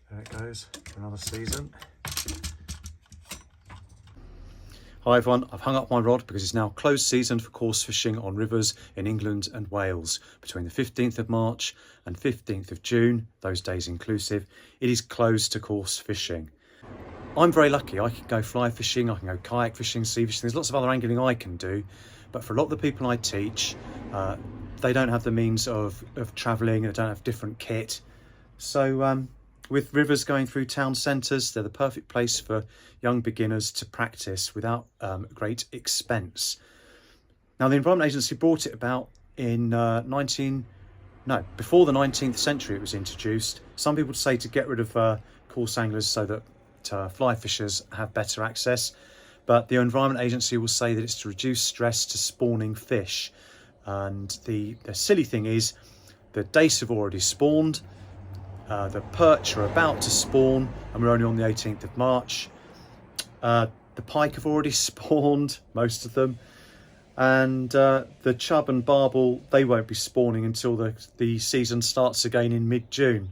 There it goes, another season. Hi everyone, I've hung up my rod because it's now closed season for coarse fishing on rivers in England and Wales. Between the 15th of March and 15th of June, those days inclusive, it is closed to coarse fishing. I'm very lucky. I can go fly fishing, I can go kayak fishing, sea fishing. There's lots of other angling I can do, but for a lot of the people I teach, they don't have the means of travelling, they don't have different kit. So with rivers going through town centres, they're the perfect place for young beginners to practice without great expense. Now, the Environment Agency brought it about in before the 19th century it was introduced. Some people say to get rid of coarse anglers so that fly fishers have better access, but the Environment Agency will say that it's to reduce stress to spawning fish. And the silly thing is, the dace have already spawned, the perch are about to spawn, and we're only on the 18th of March. The pike have already spawned, most of them, and the chub and barbel, they won't be spawning until the season starts again in mid-June.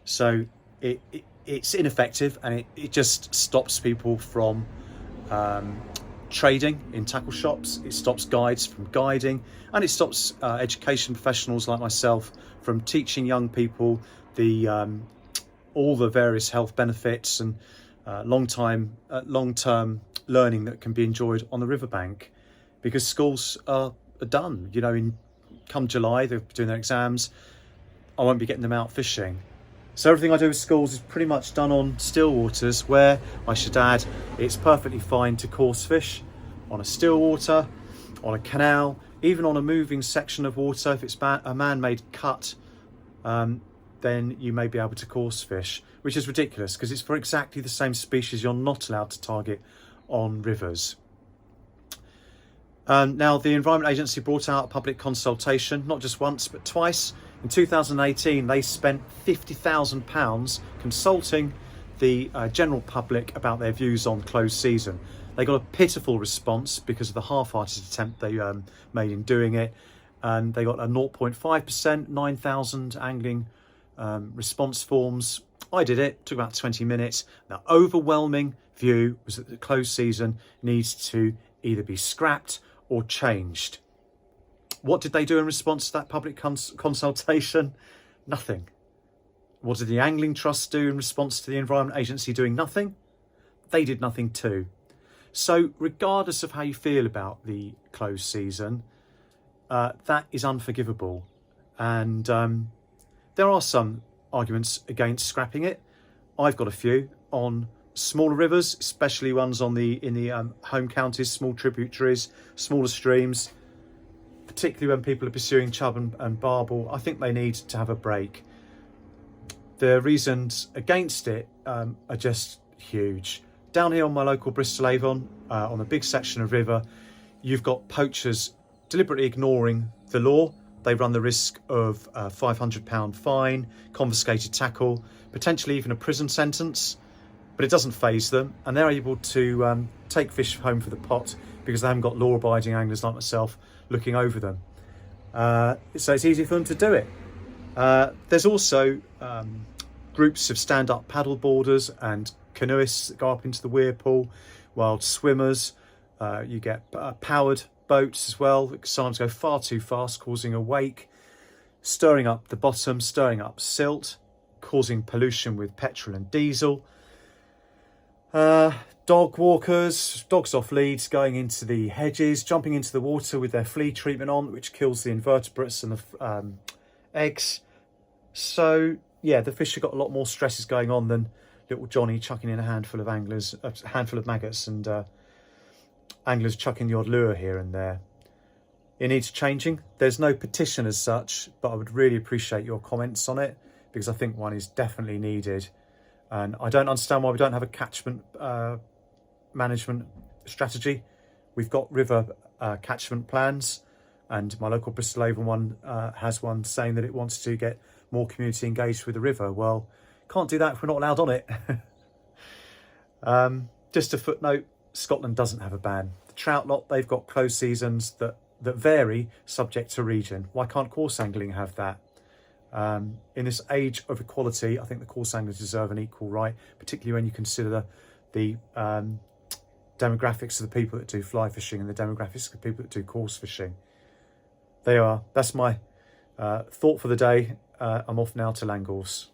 So it's ineffective, and it just stops people from trading in tackle shops. It stops guides from guiding, and it stops education professionals like myself from teaching young people all the various health benefits and long-term learning that can be enjoyed on the riverbank, because schools are done. You know, come July, they're doing their exams. I won't be getting them out fishing. So everything I do with schools is pretty much done on still waters, where, I should add, it's perfectly fine to coarse fish on a still water, on a canal, even on a moving section of water. If it's a man-made cut, then you may be able to coarse fish, which is ridiculous because it's for exactly the same species you're not allowed to target on rivers. Now, the Environment Agency brought out a public consultation, not just once, but twice. In 2018, they spent £50,000 consulting the general public about their views on closed season. They got a pitiful response because of the half-hearted attempt they made in doing it. And they got a 0.5%, 9,000 angling response forms. I did it, took about 20 minutes. The overwhelming view was that the closed season needs to either be scrapped or changed. What did they do in response to that public consultation? Nothing. What did the Angling Trust do in response to the Environment Agency doing nothing? They did nothing too. So regardless of how you feel about the closed season, that is unforgivable. And there are some arguments against scrapping it. I've got a few on smaller rivers, especially ones in the home counties, small tributaries, smaller streams, particularly when people are pursuing chub and barbel. I think they need to have a break. The reasons against it are just huge. Down here on my local Bristol Avon, on a big section of river, you've got poachers deliberately ignoring the law. They run the risk of a £500 fine, confiscated tackle, potentially even a prison sentence, but it doesn't faze them, and they're able to take fish home for the pot because they haven't got law-abiding anglers like myself looking over them. So it's easy for them to do it. There's also groups of stand-up paddle boarders and canoeists that go up into the weir pool, wild swimmers. You get powered boats as well that sometimes go far too fast, causing a wake, stirring up the bottom, stirring up silt, causing pollution with petrol and diesel. Dog walkers, dogs off leads, going into the hedges, jumping into the water with their flea treatment on, which kills the invertebrates and the eggs. So yeah, the fish have got a lot more stresses going on than little Johnny chucking in a handful of maggots, and anglers chucking the odd lure here and there. It needs changing. There's no petition as such, but I would really appreciate your comments on it, because I think one is definitely needed. And I don't understand why we don't have a catchment management strategy. We've got river catchment plans, and my local Bristol Avon one has one saying that it wants to get more community engaged with the river. Well, can't do that if we're not allowed on it. Just a footnote, Scotland doesn't have a ban. The trout lot, they've got closed seasons that vary subject to region. Why can't coarse angling have that? In this age of equality, I think the coarse anglers deserve an equal right, particularly when you consider the demographics of the people that do fly fishing and the demographics of the people that do coarse fishing. That's my thought for the day. I'm off now to Langors.